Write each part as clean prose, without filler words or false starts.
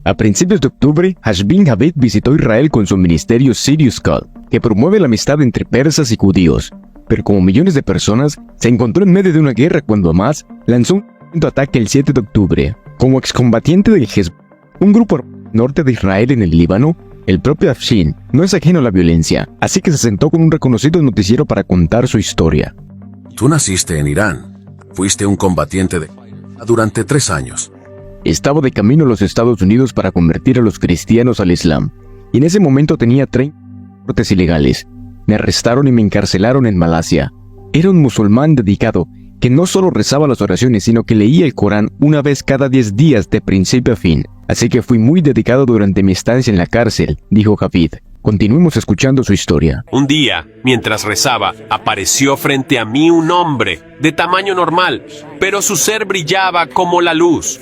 A principios de octubre, Hashbin Javid visitó Israel con su ministerio Sirius Call, que promueve la amistad entre persas y judíos. Pero como millones de personas, se encontró en medio de una guerra cuando Hamas lanzó un violento ataque el 7 de octubre. Como excombatiente del Hezbollah, un grupo norte de Israel en el Líbano, el propio Hashbin no es ajeno a la violencia, así que se sentó con un reconocido noticiero para contar su historia. Tú naciste en Irán. Fuiste un combatiente durante 3 años. Estaba de camino a los Estados Unidos para convertir a los cristianos al Islam, y en ese momento tenía 30 pasaportes ilegales. Me arrestaron y me encarcelaron en Malasia. Era un musulmán dedicado, que no solo rezaba las oraciones, sino que leía el Corán una vez cada 10 días de principio a fin. Así que fui muy dedicado durante mi estancia en la cárcel, dijo Javid. Continuemos escuchando su historia. Un día, mientras rezaba, apareció frente a mí un hombre, de tamaño normal, pero su ser brillaba como la luz.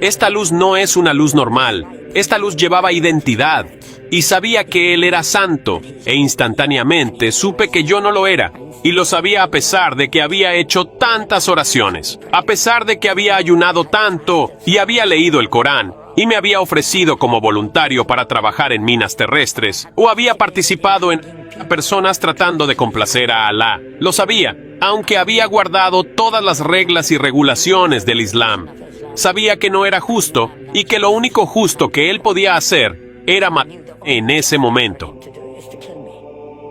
Esta luz no es una luz normal. Esta luz llevaba identidad, y sabía que él era santo, e instantáneamente supe que yo no lo era, y lo sabía a pesar de que había hecho tantas oraciones, a pesar de que había ayunado tanto, y había leído el Corán, y me había ofrecido como voluntario para trabajar en minas terrestres, o había participado en personas tratando de complacer a Alá. Lo sabía, aunque había guardado todas las reglas y regulaciones del Islam. Sabía que no era justo, y que lo único justo que él podía hacer era matar en ese momento.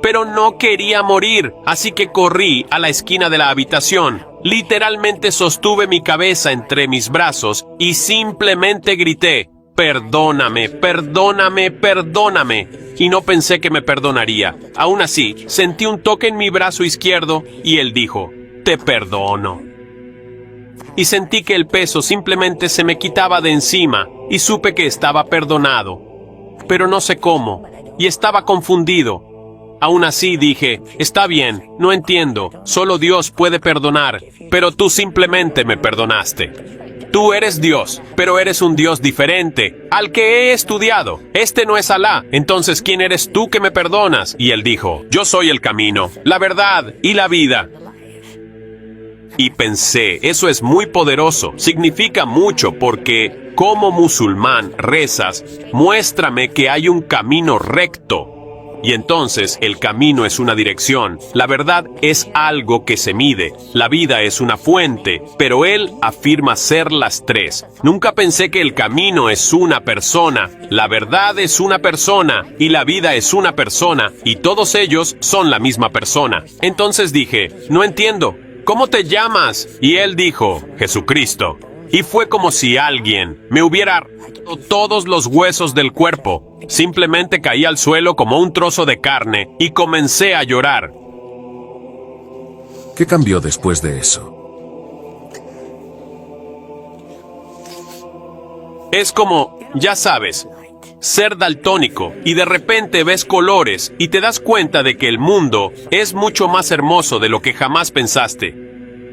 Pero no quería morir, así que corrí a la esquina de la habitación. Literalmente sostuve mi cabeza entre mis brazos y simplemente grité: «Perdóname, perdóname, perdóname». Y no pensé que me perdonaría. Aún así, sentí un toque en mi brazo izquierdo y él dijo: «Te perdono». Y sentí que el peso simplemente se me quitaba de encima y supe que estaba perdonado. Pero no sé cómo, y estaba confundido. Aún así dije: «Está bien, no entiendo, solo Dios puede perdonar, pero tú simplemente me perdonaste. Tú eres Dios, pero eres un Dios diferente, al que he estudiado. Este no es Alá, entonces ¿quién eres tú que me perdonas?». Y él dijo: «Yo soy el camino, la verdad y la vida». Y pensé, eso es muy poderoso, significa mucho porque, como musulmán, rezas: «Muéstrame que hay un camino recto». Y entonces, el camino es una dirección, la verdad es algo que se mide, la vida es una fuente, pero él afirma ser las tres. Nunca pensé que el camino es una persona, la verdad es una persona, y la vida es una persona, y todos ellos son la misma persona. Entonces dije: «No entiendo. ¿Cómo te llamas?». Y él dijo: «Jesucristo». Y fue como si alguien me hubiera roto todos los huesos del cuerpo. Simplemente caí al suelo como un trozo de carne y comencé a llorar. ¿Qué cambió después de eso? Es como, ya sabes, ser daltónico y de repente ves colores y te das cuenta de que el mundo es mucho más hermoso de lo que jamás pensaste.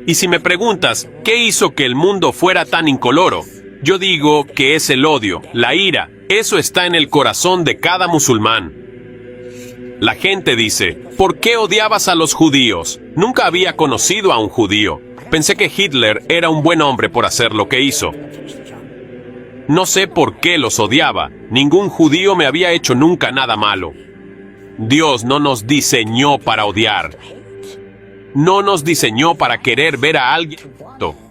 Y si me preguntas, ¿qué hizo que el mundo fuera tan incoloro? Yo digo que es el odio, la ira. Eso está en el corazón de cada musulmán. La gente dice: «¿Por qué odiabas a los judíos?». Nunca había conocido a un judío. Pensé que Hitler era un buen hombre por hacer lo que hizo. No sé por qué los odiaba. Ningún judío me había hecho nunca nada malo. Dios no nos diseñó para odiar. No nos diseñó para querer ver a alguien.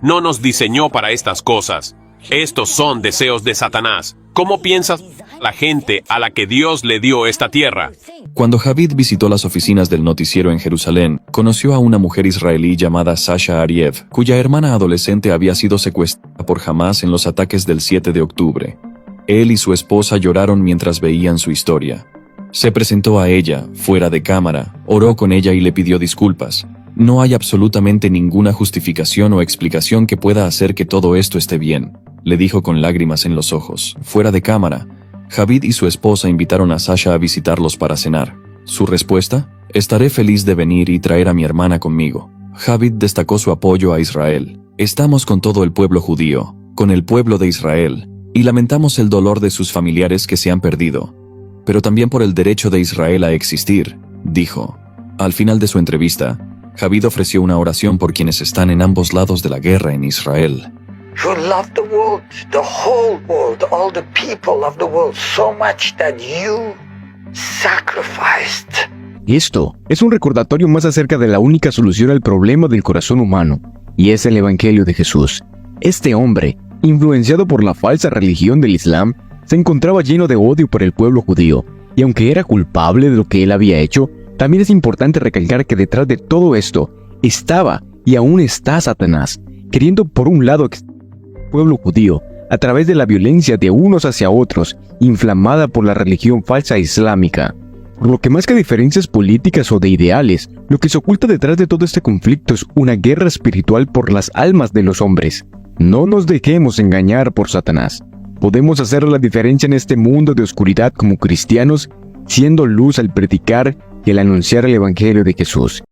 No nos diseñó para estas cosas. Estos son deseos de Satanás. ¿Cómo piensas la gente a la que Dios le dio esta tierra? Cuando Javid visitó las oficinas del noticiero en Jerusalén, conoció a una mujer israelí llamada Sasha Ariev, cuya hermana adolescente había sido secuestrada por Hamas en los ataques del 7 de octubre. Él y su esposa lloraron mientras veían su historia. Se presentó a ella, fuera de cámara, oró con ella y le pidió disculpas. No hay absolutamente ninguna justificación o explicación que pueda hacer que todo esto esté bien, le dijo con lágrimas en los ojos. Fuera de cámara, Javid y su esposa invitaron a Sasha a visitarlos para cenar. Su respuesta: «Estaré feliz de venir y traer a mi hermana conmigo». Javid destacó su apoyo a Israel. «Estamos con todo el pueblo judío, con el pueblo de Israel, y lamentamos el dolor de sus familiares que se han perdido, pero también por el derecho de Israel a existir», dijo. Al final de su entrevista, Javid ofreció una oración por quienes están en ambos lados de la guerra en Israel. You love the world, whole world, all the people of the world so much that you sacrificed. Esto es un recordatorio más acerca de la única solución al problema del corazón humano, y es el Evangelio de Jesús. Este hombre, influenciado por la falsa religión del Islam, se encontraba lleno de odio por el pueblo judío, y aunque era culpable de lo que él había hecho, también es importante recalcar que detrás de todo esto estaba y aún está Satanás, queriendo por un lado al pueblo judío a través de la violencia de unos hacia otros, inflamada por la religión falsa islámica. Por lo que más que diferencias políticas o de ideales, lo que se oculta detrás de todo este conflicto es una guerra espiritual por las almas de los hombres. No nos dejemos engañar por Satanás. Podemos hacer la diferencia en este mundo de oscuridad como cristianos, siendo luz al predicar y al anunciar el Evangelio de Jesús.